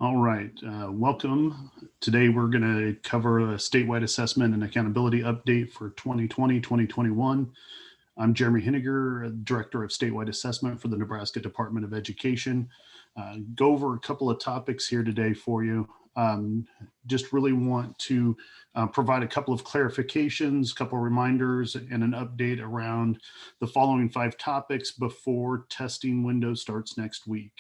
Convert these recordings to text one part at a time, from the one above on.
All right, welcome. Today we're going to cover a statewide assessment and accountability update for 2020-2021. I'm Jeremy Henniger, Director of Statewide Assessment for the Nebraska Department of Education. Go over a couple of topics here today for you. Just really want to provide a couple of clarifications, a couple of reminders, and an update around the following 5 topics before testing window starts next week.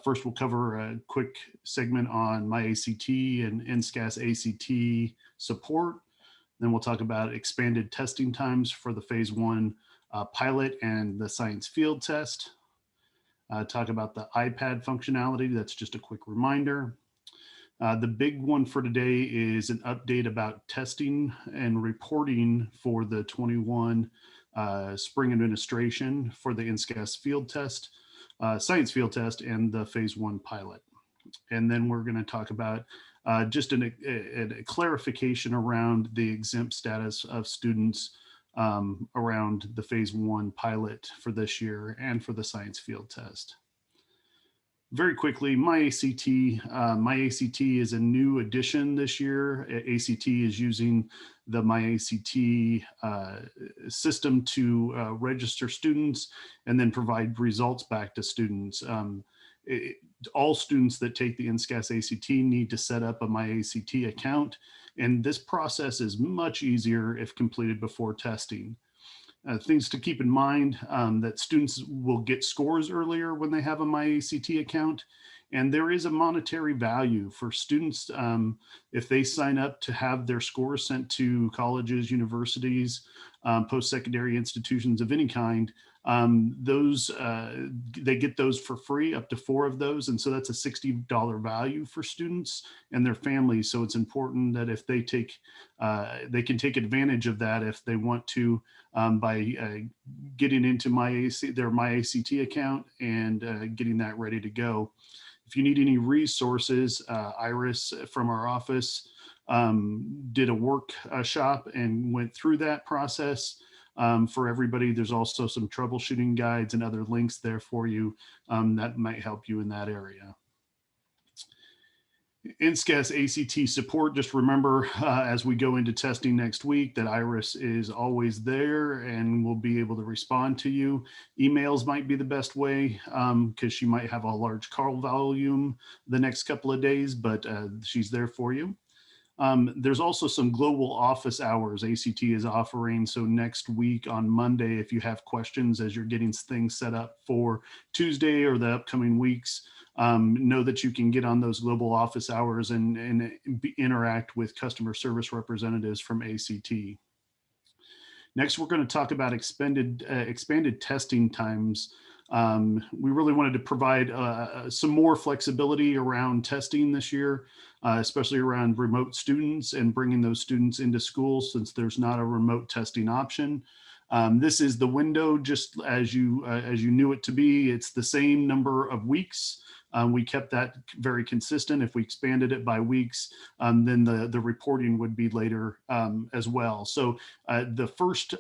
First, we'll cover a quick segment on MyACT and NSCAS ACT support. Then we'll talk about expanded testing times for the phase 1 pilot and the science field test. Talk about the iPad functionality. That's just a quick reminder. The big one for today is an update about testing and reporting for the 21 spring administration for the NSCAS field test. Science field test and the phase 1 pilot. And then we're going to talk about just a clarification around the exempt status of students around the phase 1 pilot for this year and for the science field test. Very quickly, MyACT is a new addition this year. ACT is using the MyACT system to register students and then provide results back to students. All students that take the NSCAS ACT need to set up a MyACT account, and this process is much easier if completed before testing. Things to keep in mind, that students will get scores earlier when they have a MyACT account, and there is a monetary value for students if they sign up to have their scores sent to colleges, universities, post-secondary institutions of any kind. They get those for free, up to 4 of those, and so that's a $60 value for students and their families. So it's important that if they take, they can take advantage of that if they want to by getting into their MyACT account and getting that ready to go. If you need any resources, Iris from our office did a workshop and went through that process. For everybody, there's also some troubleshooting guides and other links there for you that might help you in that area. NSCAS ACT support, just remember as we go into testing next week that Iris is always there and will be able to respond to you. Emails might be the best way because she might have a large call volume the next couple of days, but she's there for you. There's also some global office hours ACT is offering. So next week on Monday, if you have questions as you're getting things set up for Tuesday or the upcoming weeks, know that you can get on those global office hours and interact with customer service representatives from ACT. Next, we're going to talk about expanded testing times. We really wanted to provide some more flexibility around testing this year, especially around remote students and bringing those students into school since there's not a remote testing option. This is the window just as you knew it to be. It's the same number of weeks. We kept that very consistent. If we expanded it by weeks, then the reporting would be later as well. So the first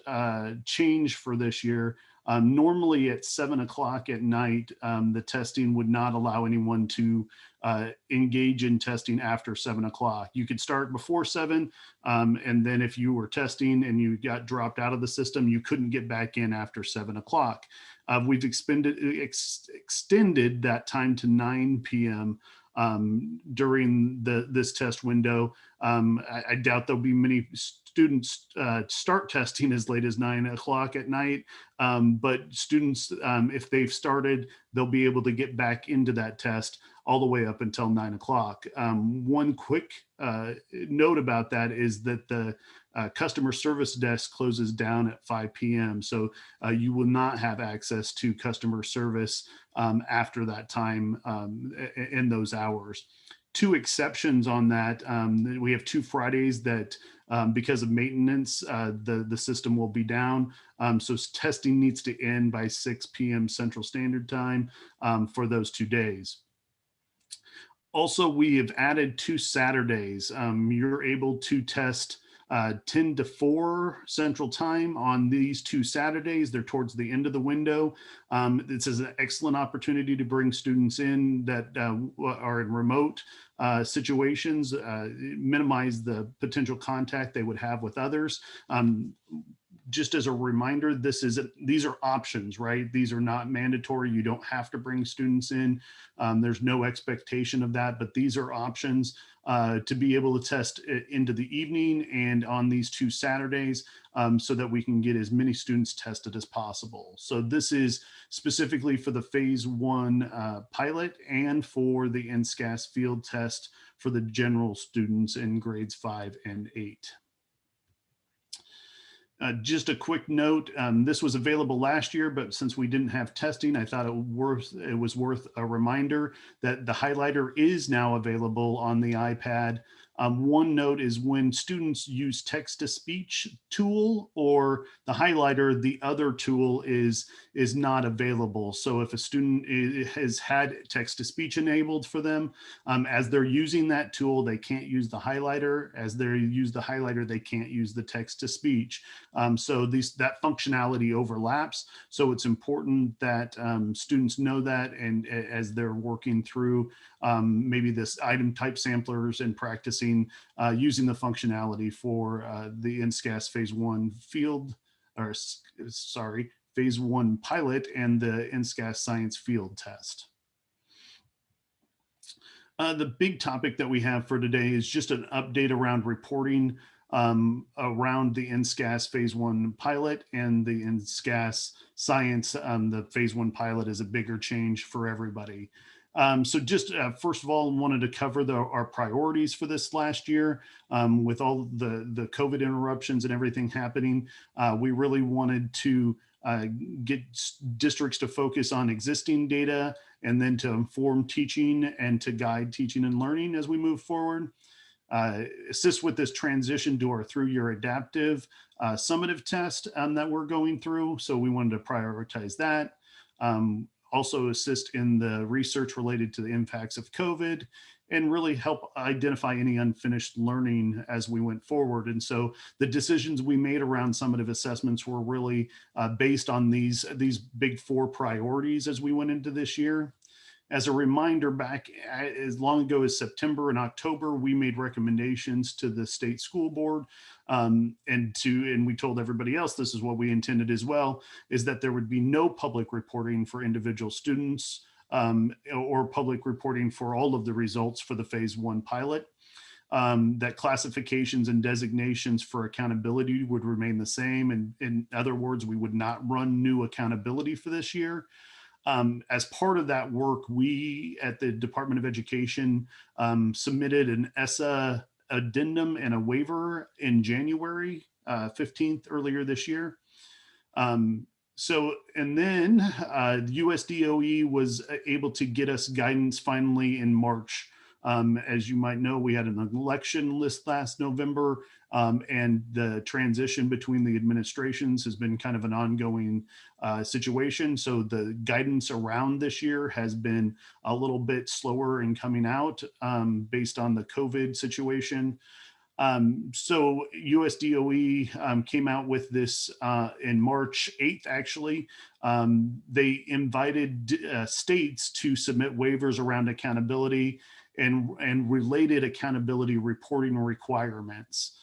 change for this year, normally at 7 o'clock at night, the testing would not allow anyone to engage in testing after 7 o'clock. You could start before 7, and then if you were testing and you got dropped out of the system, you couldn't get back in after 7 o'clock. We've extended that time to 9 p.m. During this test window. I doubt there'll be many students start testing as late as 9 o'clock at night, but students, if they've started, they'll be able to get back into that test all the way up until 9 o'clock. One quick note about that is that the customer service desk closes down at 5 p.m. So you will not have access to customer service after that time in those hours. 2 exceptions on that. We have 2 Fridays that because of maintenance, the system will be down. So testing needs to end by 6 p.m. Central Standard Time for those 2 days. Also, we have added 2 Saturdays. You're able to test 10 to 4 Central Time on these 2 Saturdays. They're towards the end of the window. This is an excellent opportunity to bring students in that are in remote situations, minimize the potential contact they would have with others. Just as a reminder, these are options, right? These are not mandatory. You don't have to bring students in. There's no expectation of that, but these are options to be able to test into the evening and on these 2 Saturdays, so that we can get as many students tested as possible. So this is specifically for the phase 1 pilot and for the NSCAS field test for the general students in grades 5 and 8. Just a quick note, this was available last year, but since we didn't have testing, I thought it was worth a reminder that the highlighter is now available on the iPad. One note is when students use text-to-speech tool or the highlighter, the other tool is not available. So if a student has had text-to-speech enabled for them, as they're using that tool, they can't use the highlighter. As they use the highlighter, they can't use the text-to-speech. So that functionality overlaps. So it's important that students know that, and as they're working through maybe this item type samplers and practicing using the functionality for the NSCAS phase 1 field, or sorry, phase 1 pilot and the NSCAS science field test. The big topic that we have for today is just an update around reporting around the NSCAS phase 1 pilot and the NSCAS science. The phase 1 pilot is a bigger change for everybody. So just first of all, wanted to cover our priorities for this last year. With all the COVID interruptions and everything happening, we really wanted to get districts to focus on existing data and then to inform teaching and to guide teaching and learning as we move forward. Assist with this transition to our through-year adaptive summative test that we're going through. So we wanted to prioritize that. Also assist in the research related to the impacts of COVID and really help identify any unfinished learning as we went forward. And so the decisions we made around summative assessments were really based on these big 4 priorities as we went into this year. As a reminder, back as long ago as September and October, we made recommendations to the state school board, and we told everybody else this is what we intended as well, is that there would be no public reporting for individual students or public reporting for all of the results for the phase 1 pilot. That classifications and designations for accountability would remain the same. And in other words, we would not run new accountability for this year. As part of that work, we at the Department of Education submitted an ESSA addendum and a waiver in January 15th earlier this year. And then USDOE was able to get us guidance finally in March. As you might know, we had an election list last November, and the transition between the administrations has been kind of an ongoing situation. So the guidance around this year has been a little bit slower in coming out based on the COVID situation. So USDOE came out with this in March 8th, actually. They invited states to submit waivers around accountability and related accountability reporting requirements.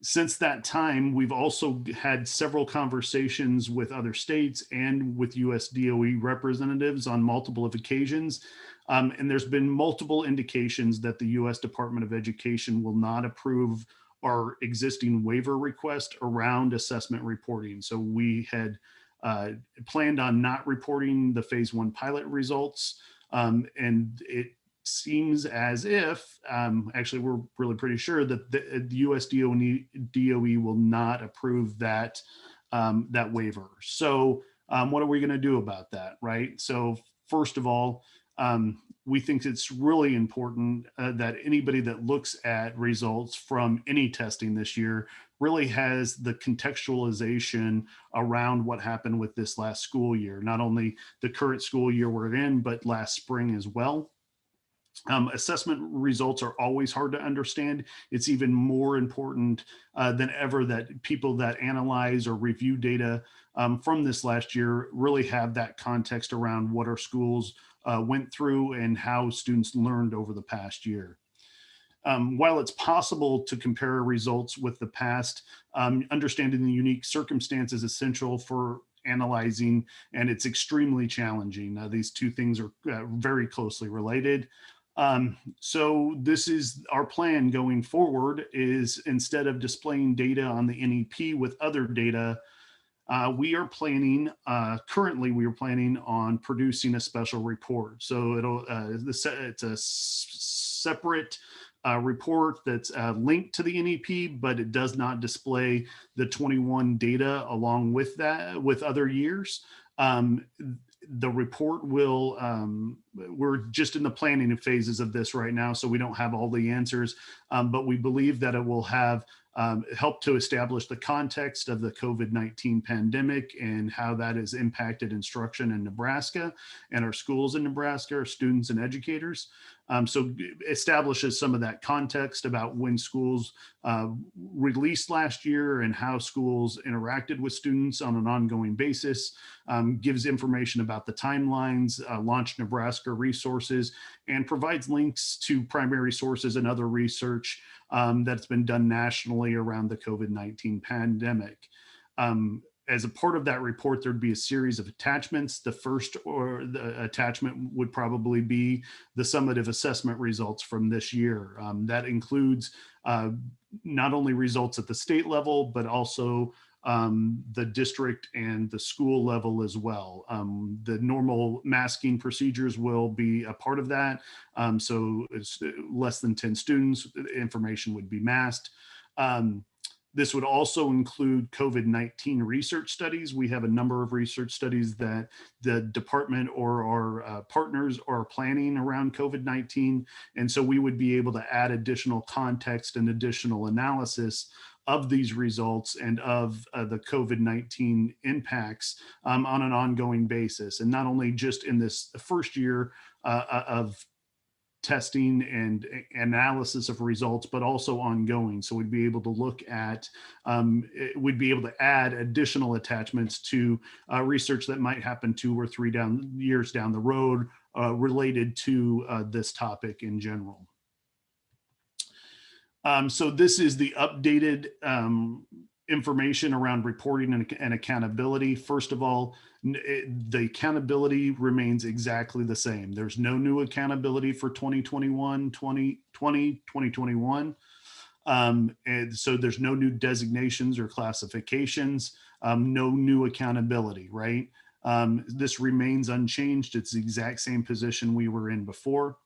Since that time, we've also had several conversations with other states and with USDOE representatives on multiple occasions. And there's been multiple indications that the US Department of Education will not approve our existing waiver request around assessment reporting. So we had planned on not reporting the phase 1 pilot results. And it seems as if, actually, we're really pretty sure that the USDOE will not approve that, that waiver. So what are we going to do about that, right? So first of all, we think it's really important that anybody that looks at results from any testing this year really has the contextualization around what happened with this last school year, not only the current school year we're in, but last spring as well. Assessment results are always hard to understand. It's even more important than ever that people that analyze or review data from this last year really have that context around what our schools went through and how students learned over the past year. While it's possible to compare results with the past, understanding the unique circumstances is essential for analyzing, and it's extremely challenging. These two things are very closely related. So this is our plan going forward, is instead of displaying data on the NEP with other data, we are planning, currently we are planning on producing a special report. So it's a separate report that's linked to the NEP, but it does not display the 21 data along with that, with other years. The report will, we're just in the planning phases of this right now, so we don't have all the answers, but we believe that it will have help to establish the context of the COVID-19 pandemic and how that has impacted instruction in Nebraska and our schools in Nebraska, our students and educators. So establishes some of that context about when schools released last year and how schools interacted with students on an ongoing basis, gives information about the timelines, Launch Nebraska resources, and provides links to primary sources and other research that's been done nationally around the COVID-19 pandemic. As a part of that report, there'd be a series of attachments. The first or the attachment would probably be the summative assessment results from this year. That includes not only results at the state level, but also the district and the school level as well. The normal masking procedures will be a part of that. So it's less than 10 students, information would be masked. This would also include COVID-19 research studies. We have a number of research studies that the department or our partners are planning around COVID-19. And so we would be able to add additional context and additional analysis of these results and of the COVID-19 impacts on an ongoing basis. And not only just in this first year of testing and analysis of results, but also ongoing. So we'd be able to look at, we'd be able to add additional attachments to research that might happen 2 or 3 years down the road related to this topic in general. So this is the updated information around reporting and accountability. First of all, the accountability remains exactly the same. There's no new accountability for 2021, 2020, 2021. And so there's no new designations or classifications, no new accountability, right? This remains unchanged. It's the exact same position we were in before.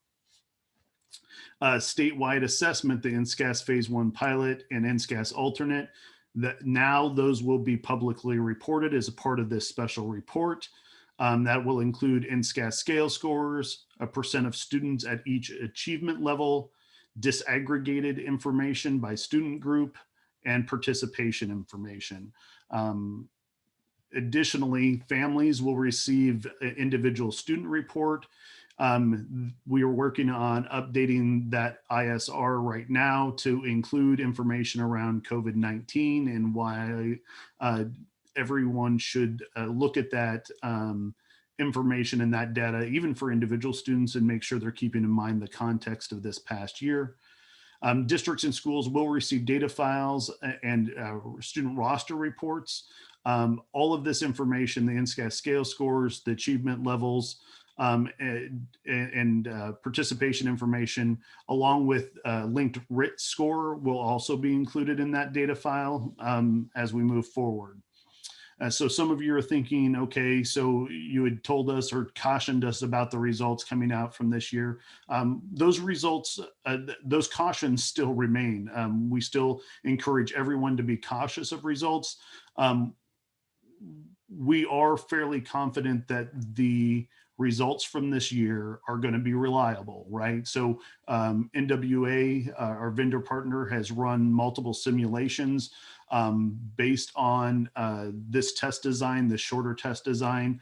Statewide assessment, the NSCAS Phase 1 pilot and NSCAS alternate, that now those will be publicly reported as a part of this special report. That will include NSCAS scale scores, a % of students at each achievement level, disaggregated information by student group, and participation information. Additionally, families will receive an individual student report. We are working on updating that ISR right now to include information around COVID-19 and why everyone should look at that information and that data, even for individual students, and make sure they're keeping in mind the context of this past year. Districts and schools will receive data files and student roster reports. All of this information, the NSCAS scale scores, the achievement levels, and participation information, along with linked RIT score, will also be included in that data file as we move forward. So some of you are thinking, okay, so you had told us or cautioned us about the results coming out from this year. Those results, those cautions still remain. We still encourage everyone to be cautious of results. We are fairly confident that the results from this year are going to be reliable, right? So NWA, our vendor partner, has run multiple simulations based on this test design, the shorter test design.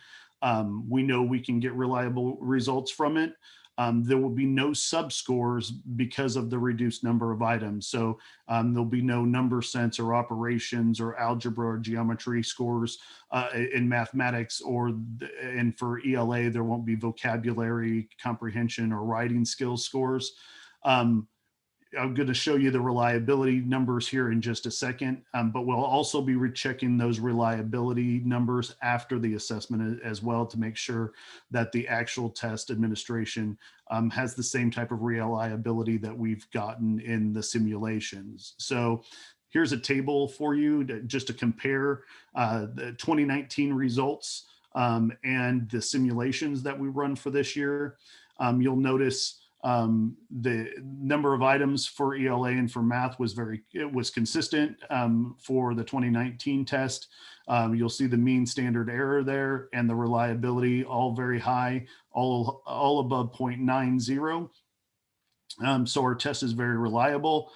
We know we can get reliable results from it. there will be no subscores because of the reduced number of items. So there'll be no number sense or operations or algebra or geometry scores in mathematics, and for ELA, there won't be vocabulary, comprehension, or writing skills scores. I'm going to show you the reliability numbers here in just a second, but we'll also be rechecking those reliability numbers after the assessment as well to make sure that the actual test administration has the same type of reliability that we've gotten in the simulations. So here's a table for you just to compare the 2019 results and the simulations that we run for this year. You'll notice the number of items for ELA and for math was consistent for the 2019 test. You'll see the mean standard error there and the reliability all very high, all above 0.90. So our test is very reliable.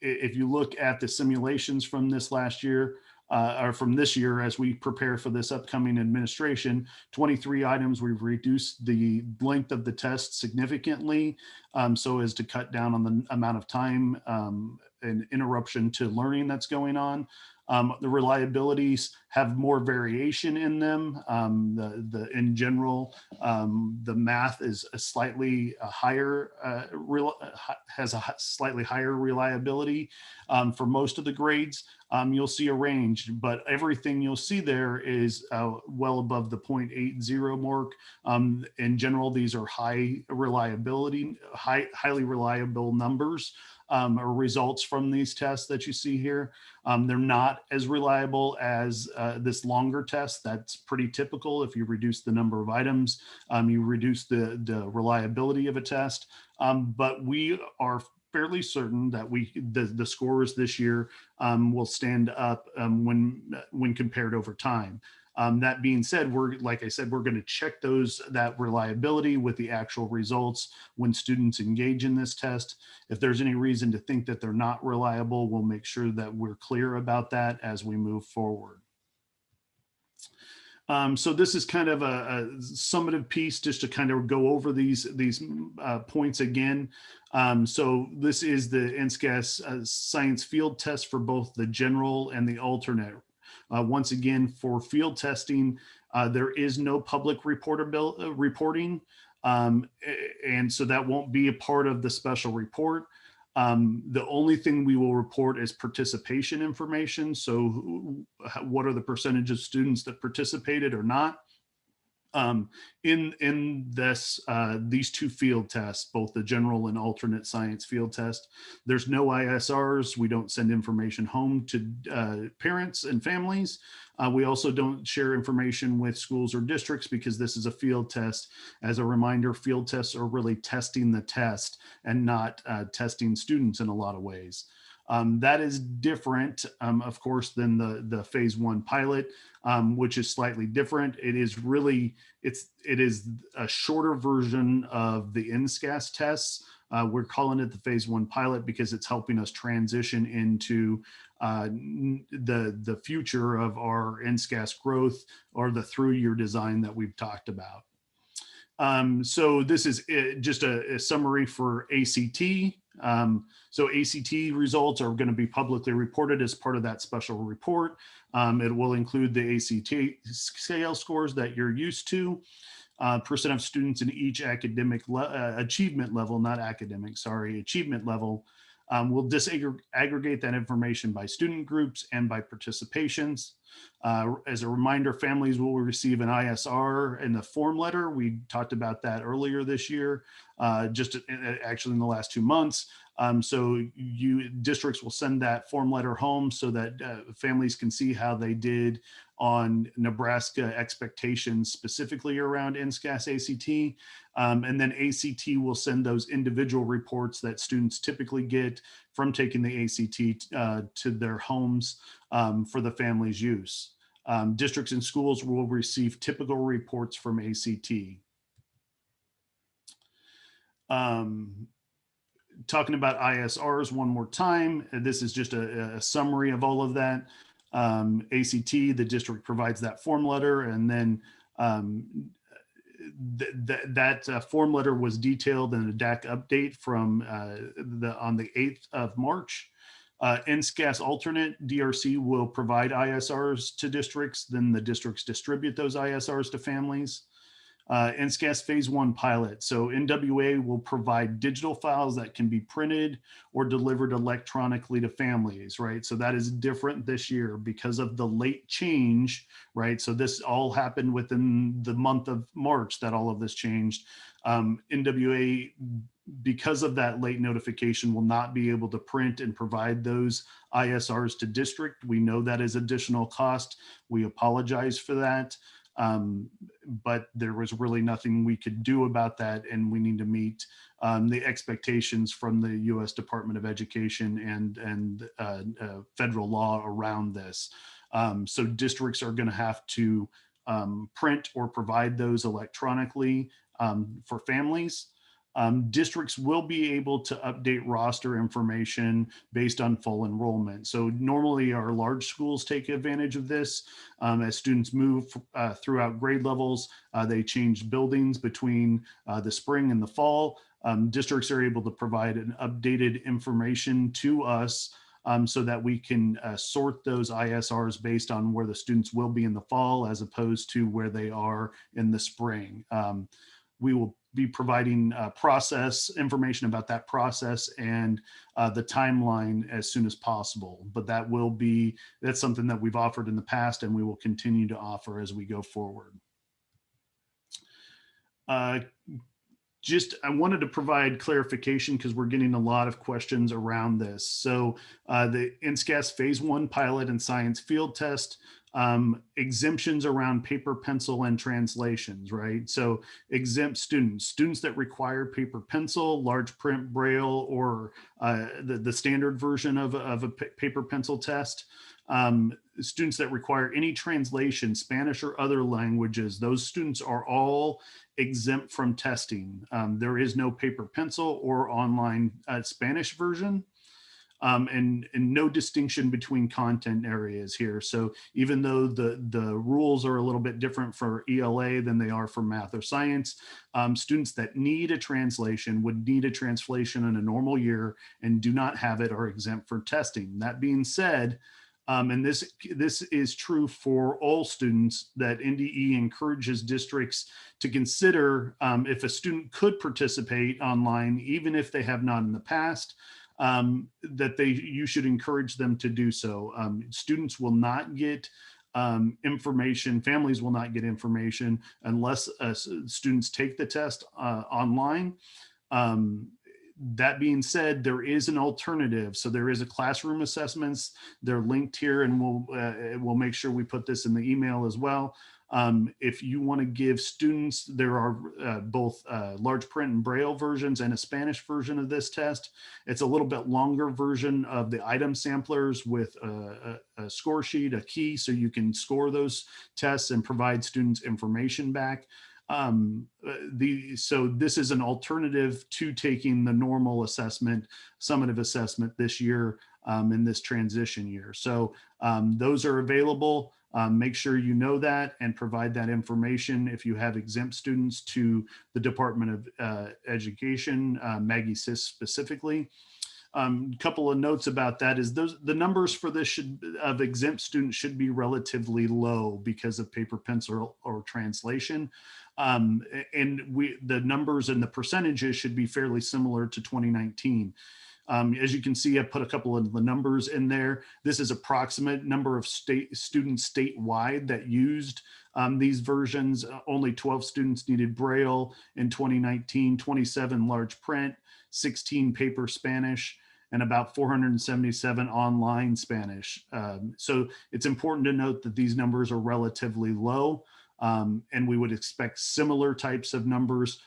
If you look at the simulations from this last year, or from this year, as we prepare for this upcoming administration, 23 items, we've reduced the length of the test significantly so as to cut down on the amount of time and interruption to learning that's going on. The reliabilities have more variation in them. In general, the math is a slightly higher, has a slightly higher reliability for most of the grades. You'll see a range, but everything you'll see there is well above the 0.80 mark. In general, these are high reliability, highly reliable numbers or results from these tests that you see here. They're not as reliable as this longer test. That's pretty typical. If you reduce the number of items, you reduce the reliability of a test. But we are fairly certain that the scores this year will stand up when compared over time. That being said, like I said, we're going to check that reliability with the actual results when students engage in this test. If there's any reason to think that they're not reliable, we'll make sure that we're clear about that as we move forward. So this is kind of a summative piece just to kind of go over these points again. So this is the NSCAS science field test for both the general and the alternate. Once again, for field testing, there is no public reporting, and so that won't be a part of the special report. The only thing we will report is participation information. So what are the percentage of students that participated or not? In these two field tests, both the general and alternate science field test, there's no ISRs. We don't send information home to parents and families. We also don't share information with schools or districts because this is a field test. As a reminder, field tests are really testing the test and not testing students in a lot of ways. That is different, of course, than the phase 1 pilot, which is slightly different. It is a shorter version of the NSCAS tests. We're calling it the phase 1 pilot because it's helping us transition into the future of our NSCAS growth or the through-year design that we've talked about. So this is just a summary for ACT. So ACT results are going to be publicly reported as part of that special report. It will include the ACT scale scores that you're used to, percent of students in each academic achievement level, not academic, sorry, achievement level. We'll disaggregate that information by student groups and by participations. As a reminder, families will receive an ISR in the form letter. We talked about that earlier this year, just actually in the last 2 months. So districts will send that form letter home so that families can see how they did on Nebraska expectations specifically around NSCAS ACT. And then ACT will send those individual reports that students typically get from taking the ACT to their homes for the family's use. Districts and schools will receive typical reports from ACT. Talking about ISRs one more time, this is just a summary of all of that. ACT, the district provides that form letter, and then that form letter was detailed in a DAC update from on the 8th of March. NSCAS alternate DRC will provide ISRs to districts, then the districts distribute those ISRs to families. NSCAS phase 1 pilot. So NWA will provide digital files that can be printed or delivered electronically to families, right? So that is different this year because of the late change, right? So this all happened within the month of March that all of this changed. NWA, because of that late notification, will not be able to print and provide those ISRs to district. We know that is additional cost. We apologize for that. But there was really nothing we could do about that, and we need to meet the expectations from the U.S. Department of Education and federal law around this. So districts are going to have to print or provide those electronically for families. Districts will be able to update roster information based on full enrollment. So normally our large schools take advantage of this. As students move throughout grade levels, they change buildings between the spring and the fall. Districts are able to provide an updated information to us so that we can sort those ISRs based on where the students will be in the fall as opposed to where they are in the spring. We will be providing process information about that process and the timeline as soon as possible. But that's something that we've offered in the past and we will continue to offer as we go forward. I wanted to provide clarification because we're getting a lot of questions around this. So the NSCAS phase 1 pilot and science field test, exemptions around paper, pencil, and translations, right? So exempt students that require paper, pencil, large print, braille, or the standard version of a paper pencil test. Students that require any translation, Spanish or other languages, those students are all exempt from testing. There is no paper pencil or online Spanish version. And no distinction between content areas here. So even though the rules are a little bit different for ELA than they are for math or science, students that need a translation would need a translation in a normal year and do not have it are exempt for testing. That being said, and this is true for all students, that NDE encourages districts to consider if a student could participate online, even if they have not in the past, that you should encourage them to do so. Students will not get information, families will not get information unless students take the test online. That being said, there is an alternative. So there is a classroom assessments. They're linked here, and we'll make sure we put this in the email as well. If you want to give students, there are both large print and braille versions and a Spanish version of this test. It's a little bit longer version of the item samplers with a score sheet, a key, so you can score those tests and provide students information back. So this is an alternative to taking the normal assessment, summative assessment this year in this transition year. So those are available. Make sure you know that and provide that information if you have exempt students to the Department of Education, Maggie Sis specifically. Couple of notes about that is the numbers for this of exempt students should be relatively low because of paper, pencil, or translation. And the numbers and the percentages should be fairly similar to 2019. As you can see, I put a couple of the numbers in there. This is approximate number of students statewide that used these versions. Only 12 students needed Braille in 2019, 27 large print, 16 paper Spanish, and about 477 online Spanish. So it's important to note that these numbers are relatively low, and we would expect similar types of numbers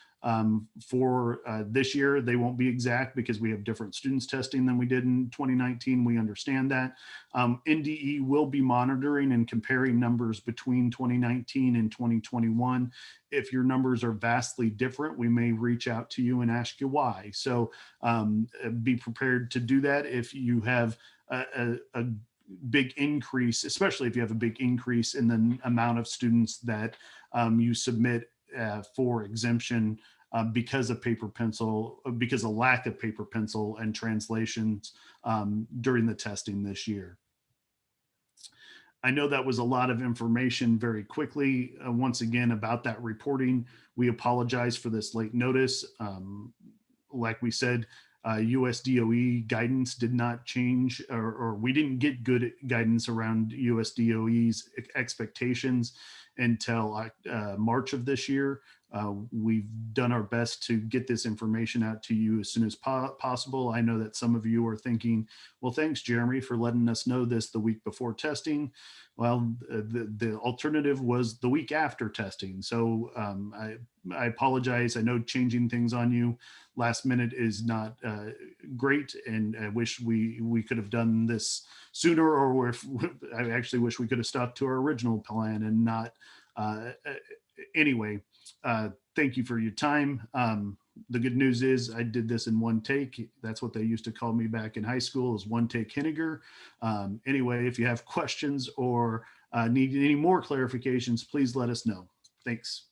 for this year. They won't be exact because we have different students testing than we did in 2019. We understand that. NDE will be monitoring and comparing numbers between 2019 and 2021. If your numbers are vastly different, we may reach out to you and ask you why. So be prepared to do that if you have a big increase, especially if you have a big increase in the amount of students that you submit for exemption because of paper pencil, because of lack of paper pencil and translations during the testing this year. I know that was a lot of information very quickly. Once again, about that reporting, we apologize for this late notice. Like we said, USDOE guidance did not change, or we didn't get good guidance around USDOE's expectations until March of this year. We've done our best to get this information out to you as soon as possible. I know that some of you are thinking, well, thanks, Jeremy, for letting us know this the week before testing. Well, the alternative was the week after testing. So I apologize. I know changing things on you last minute is not great, and I wish we could have done this sooner, or if I actually wish we could have stuck to our original plan and not. Anyway, thank you for your time. The good news is I did this in one take. That's what they used to call me back in high school, is one take Henniger. Anyway, if you have questions or need any more clarifications, please let us know. Thanks.